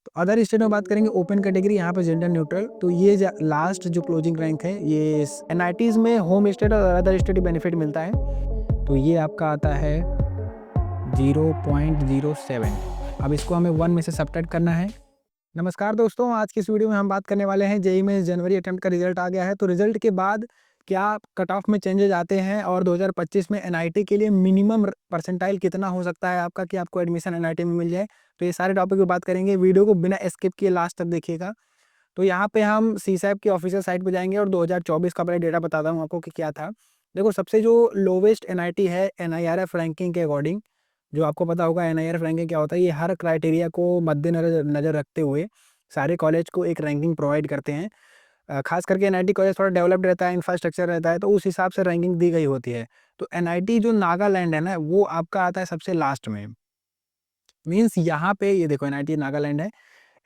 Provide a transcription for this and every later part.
तो other state में बात करेंगे ओपन कैटेगरी, यहाँ पे जेंडर न्यूट्रल। तो ये लास्ट जो क्लोजिंग रैंक है ये एनआईटीज में होम स्टेट और अदर स्टेट बेनिफिट मिलता है। तो ये आपका आता है 0.07। अब इसको हमें 1 में से सबट्रैक्ट करना है। नमस्कार दोस्तों, आज की इस वीडियो में हम बात करने वाले हैं जेईई में जनवरी अटेम्प्ट का रिजल्ट आ गया है। तो रिजल्ट के बाद क्या कट ऑफ में चेंजेस आते हैं और 2025 में एनआईटी के लिए मिनिमम परसेंटाइल कितना हो सकता है आपका कि आपको एडमिशन एनआईटी में मिल जाए। तो ये सारे टॉपिक पे बात करेंगे, वीडियो को बिना स्किप किए लास्ट तक देखिएगा। तो यहाँ पे हम सीसैप की ऑफिशियल साइट पे जाएंगे और 2024 का पहले डेटा बताता हूँ आपको कि क्या था। देखो, सबसे जो लोवेस्ट एनआईटी है एनआईआरएफ रैंकिंग के अकॉर्डिंग, जो आपको पता होगा एनआईआरएफ रैंकिंग क्या होता है, ये हर क्राइटेरिया को मद्देनजर नजर रखते हुए सारे कॉलेज को एक रैंकिंग प्रोवाइड करते हैं। खास करके एनआईटी कॉलेज थोड़ा डेवलप्ड रहता है, इंफ्रास्ट्रक्चर रहता है, तो उस हिसाब से रैंकिंग दी गई होती है। तो एनआईटी जो नागालैंड है ना, वो आपका आता है सबसे लास्ट में। मीन्स यहाँ पे ये देखो, एनआईटी नागालैंड है।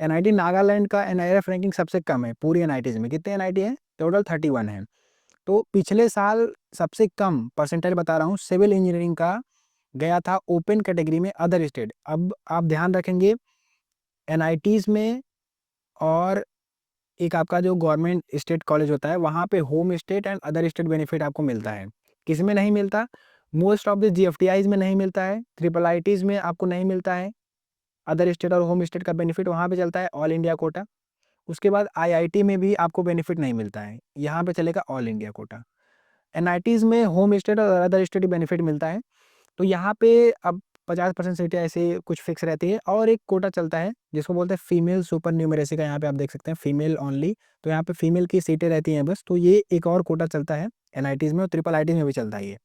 एनआईटी नागालैंड का एनआईआरएफ रैंकिंग सबसे कम है पूरी एनआईटीज में। कितने एनआईटी है? टोटल 31 है। तो पिछले साल सबसे कम परसेंटाइल बता रहा हूँ, सिविल इंजीनियरिंग का गया था ओपन कैटेगरी में अदर स्टेट। अब आप ध्यान रखेंगे, एनआईटीज में और एक आपका जो गवर्नमेंट स्टेट कॉलेज होता है, वहाँ पे home state and other state benefit आपको मिलता है। किस में नहीं मिलता? मोस्ट ऑफ द जीएफटीआईज में नहीं मिलता है, ट्रिपल आईटीज में आपको नहीं मिलता है। अदर स्टेट और होम स्टेट का बेनिफिट वहाँ पे चलता है ऑल इंडिया कोटा। उसके बाद आईआईटी में भी आपको बेनिफिट नहीं मिलता है, यहाँ पे चलेगा ऑल इंडिया कोटा। एनआईटीज में होम स्टेट और अदर स्टेट बेनिफिट मिलता है। तो यहाँ पे अब 50% सीटें ऐसे कुछ फिक्स रहती है और एक कोटा चलता है जिसको बोलते हैं फीमेल सुपर न्यूमरेसी का। यहाँ पे आप देख सकते हैं फीमेल ओनली, तो यहाँ पे फीमेल की सीटें रहती हैं बस। तो ये एक और कोटा चलता है एनआईटीज में और ट्रिपल आईटीज में भी चलता है ये।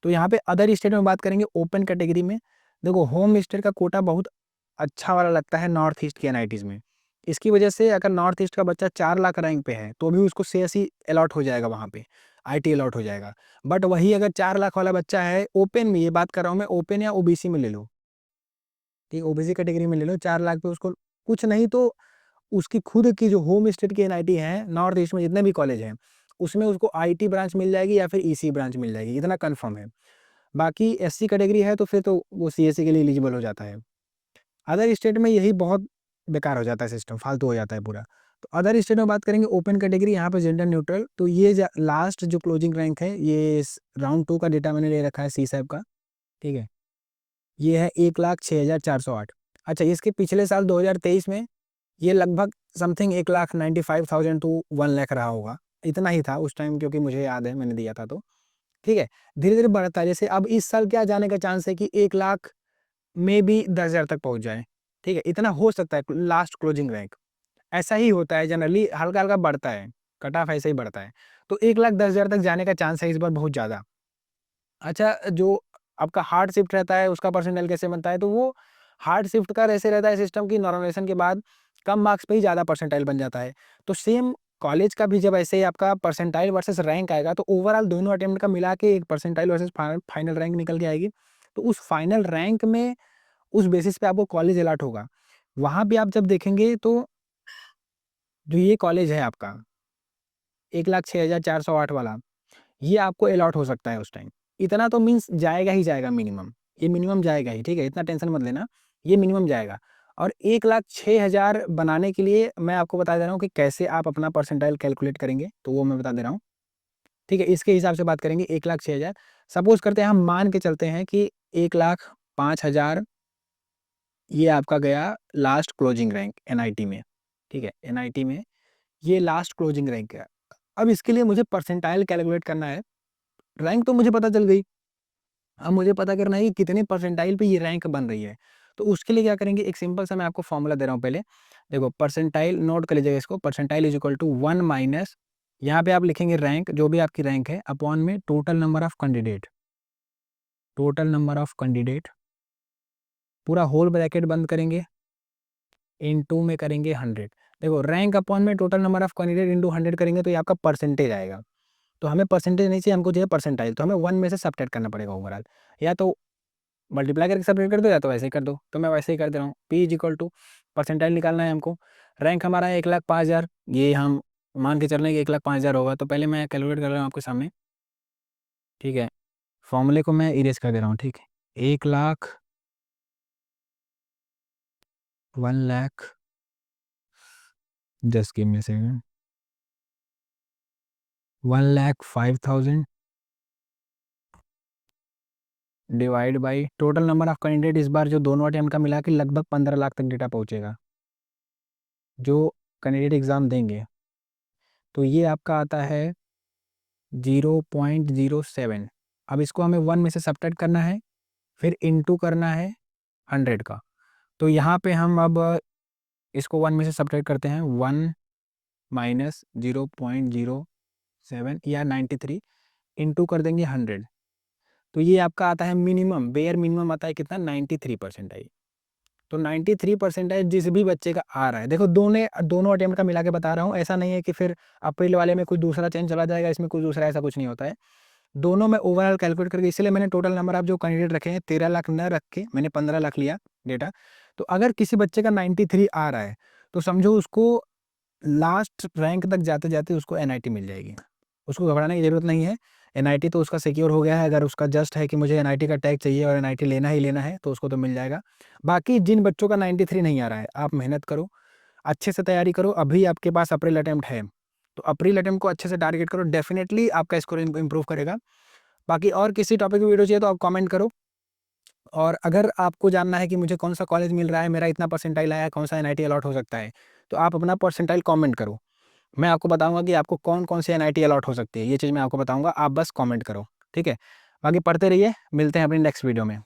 तो यहाँ पे अदर स्टेट में बात करेंगे ओपन कैटेगरी में, देखो होम स्टेट का कोटा बहुत अच्छा वाला लगता है नॉर्थ ईस्ट की एनआईटीज में। इसकी वजह से अगर नॉर्थ ईस्ट का बच्चा 4 लाख रैंक पे है तो भी उसको सीएससी अलॉट हो जाएगा, वहाँ पे आईटी अलॉट हो जाएगा। बट वही अगर 4 लाख वाला बच्चा है ओपन में, ये बात कर रहा हूँ मैं, ओपन या ओबीसी में ले लो, ठीक, ओबीसी कैटेगरी में ले लो, 4 लाख पे उसको कुछ नहीं तो उसकी खुद की जो होम स्टेट की एनआईटी है, नॉर्थ ईस्ट में जितने भी कॉलेज हैं उसमें उसको आईटी ब्रांच मिल जाएगी या फिर ईसी ब्रांच मिल जाएगी, इतना कंफर्म है। बाकी एससी कैटेगरी है तो फिर तो वो सीएससी के लिए एलिजिबल हो जाता है। अदर स्टेट में यही बहुत बेकार हो जाता है, सिस्टम फालतू हो जाता है पूरा। तो अदर स्टेट में बात करेंगे ओपन कैटेगरी, यहाँ पे जेंडर न्यूट्रल। तो ये लास्ट जो क्लोजिंग रैंक है, ये राउंड 2 का डेटा मैंने ले रखा है सी सैप का, ठीक है। ये है 1,06,408। अच्छा, इसके पिछले साल 2023 में ये लगभग समथिंग 1,95,000 टू 1 लाख रहा होगा, इतना ही था उस टाइम, क्योंकि मुझे याद है मैंने दिया था। तो ठीक है, धीरे धीरे बढ़ता है। जैसे अब इस साल क्या जाने का चांस है कि 1 लाख में भी 10,000 तक पहुंच जाए, ठीक है, इतना हो सकता है लास्ट क्लोजिंग रैंक। ऐसा ही होता है जनरली, हल्का हल्का बढ़ता है, कट ऑफ ऐसे ही बढ़ता है। तो 1,10,000 तक जाने का चांस है इस बार बहुत ज़्यादा। अच्छा, जो आपका हार्ड शिफ्ट रहता है उसका परसेंटाइल कैसे बनता है? तो वो हार्ड शिफ्ट का ऐसे रहता है सिस्टम की, नॉर्मलाइजेशन के बाद कम मार्क्स पे ही ज़्यादा परसेंटाइल बन जाता है। तो सेम कॉलेज का भी जब ऐसे ही आपका परसेंटाइल वर्सेस रैंक आएगा तो ओवरऑल दोनों अटेम्प्ट का मिला के एक परसेंटाइल वर्सेस फाइनल रैंक निकल के आएगी। तो उस फाइनल रैंक में उस बेसिस पे आपको कॉलेज अलॉट होगा। वहाँ भी आप जब देखेंगे तो जो ये कॉलेज है आपका 1,06,408 वाला, ये आपको अलॉट हो सकता है उस टाइम। इतना तो मीन्स जाएगा ही जाएगा मिनिमम, ये मिनिमम जाएगा ही, ठीक है, इतना टेंशन मत लेना, ये मिनिमम जाएगा। और 1,06,000 बनाने के लिए मैं आपको बता दे रहा हूँ कि कैसे आप अपना परसेंटाइल कैलकुलेट करेंगे, तो वो मैं बता दे रहा हूँ, ठीक है। इसके हिसाब से बात करेंगे 1,06,000। सपोज करते हैं, हम मान के चलते हैं कि 1,05,000 ये आपका गया लास्ट क्लोजिंग रैंक एनआईटी में, ठीक है, एनआईटी में ये लास्ट क्लोजिंग रैंक है। अब इसके लिए मुझे परसेंटाइल कैलकुलेट करना है। रैंक तो मुझे पता चल गई, अब मुझे पता करना है कि कितने परसेंटाइल पे ये रैंक बन रही है। तो उसके लिए क्या करेंगे, एक सिंपल सा मैं आपको फॉर्मूला दे रहा हूँ पहले। देखो, परसेंटाइल नोट कर लीजिएगा इसको, percentile is equal to 1 minus, यहाँ पे आप लिखेंगे रैंक, जो भी आपकी रैंक है, अपॉन में total number of candidate, total number of candidate, पूरा होल ब्रैकेट बंद करेंगे, इनटू में करेंगे 100। देखो, रैंक अपॉन में total number of candidate into 100 करेंगे तो ये आपका परसेंटेज आएगा। तो हमें परसेंटेज नहीं चाहिए, हमको चाहिए परसेंटाइल। तो हमें 1 में से सबट्रैक्ट करना पड़ेगा ओवरऑल। या तो मल्टीप्लाई करके सबट्रैक्ट कर दो या तो वैसे ही कर दो, तो मैं वैसे ही कर दे रहा हूँ। P is equal to, percentile निकालना है हमको। रैंक हमारा है 1,05,000, ये हम मान के चल रहे हैं कि 1,05,000 होगा। तो पहले मैं कैलकुलेट कर रहा हूँ आपके सामने, ठीक है। फॉर्मूले को मैं इरेज कर दे रहा हूँ, ठीक है। 1 lakh, 1 lakh just give me a second. 1,05,000 divide by total number of candidate इस बार जो दोनों अटेम्प्ट का मिला के लगभग 15 लाख तक डेटा पहुंचेगा जो कैंडिडेट एग्ज़ाम देंगे। तो ये आपका आता है 0.07। अब इसको हमें 1 में से सब्ट्रैक्ट करना है, फिर इनटू करना है 100 का। तो यहाँ पे हम अब इसको 1 में से सब्ट्रैक्ट करते हैं, 1 माइनस 0.07 या 93 इनटू कर देंगे 100। तो ये आपका आता है मिनिमम, बेयर मिनिमम आता है कितना, 93 परसेंटाइल। तो 93 परसेंटाइल जिस भी बच्चे का आ रहा है, देखो दोनों अटेम्प्ट का मिला के बता रहा हूँ, ऐसा नहीं है कि फिर अप्रैल वाले में कुछ दूसरा चेंज चला जाएगा, इसमें कुछ दूसरा, ऐसा कुछ नहीं होता है। दोनों में ओवरऑल कैलकुलेट करके, इसलिए मैंने टोटल नंबर आप जो कैंडिडेट रखे हैं 13 लाख न रख के मैंने 15 लाख लिया डेटा। तो अगर किसी बच्चे का 93 आ रहा है तो समझो उसको लास्ट रैंक तक जाते जाते उसको एनआईटी मिल जाएगी, उसको घबराने की ज़रूरत नहीं है। एनआईटी तो उसका सिक्योर हो गया है, अगर उसका जस्ट है कि मुझे एनआईटी का टैग चाहिए और एनआईटी लेना ही लेना है तो उसको तो मिल जाएगा। बाकी जिन बच्चों का 93 नहीं आ रहा है, आप मेहनत करो, अच्छे से तैयारी करो। अभी आपके पास अप्रैल अटेम्प्ट है तो अप्रैल अटेम्प्ट को अच्छे से टारगेट करो, डेफिनेटली आपका स्कोर इंप्रूव करेगा। बाकी और किसी टॉपिक की वीडियो चाहिए तो आप कमेंट करो। और अगर आपको जानना है कि मुझे कौन सा कॉलेज मिल रहा है, मेरा इतना परसेंटाइल आया है, कौन सा एनआईटी अलॉट हो सकता है, तो आप अपना परसेंटाइल कमेंट करो। मैं आपको बताऊंगा कि आपको कौन कौन सी एनआईटी अलॉट हो सकती है, ये चीज़ मैं आपको बताऊंगा, आप बस कमेंट करो, ठीक है। बाकी पढ़ते रहिए, मिलते हैं अपनी नेक्स्ट वीडियो में।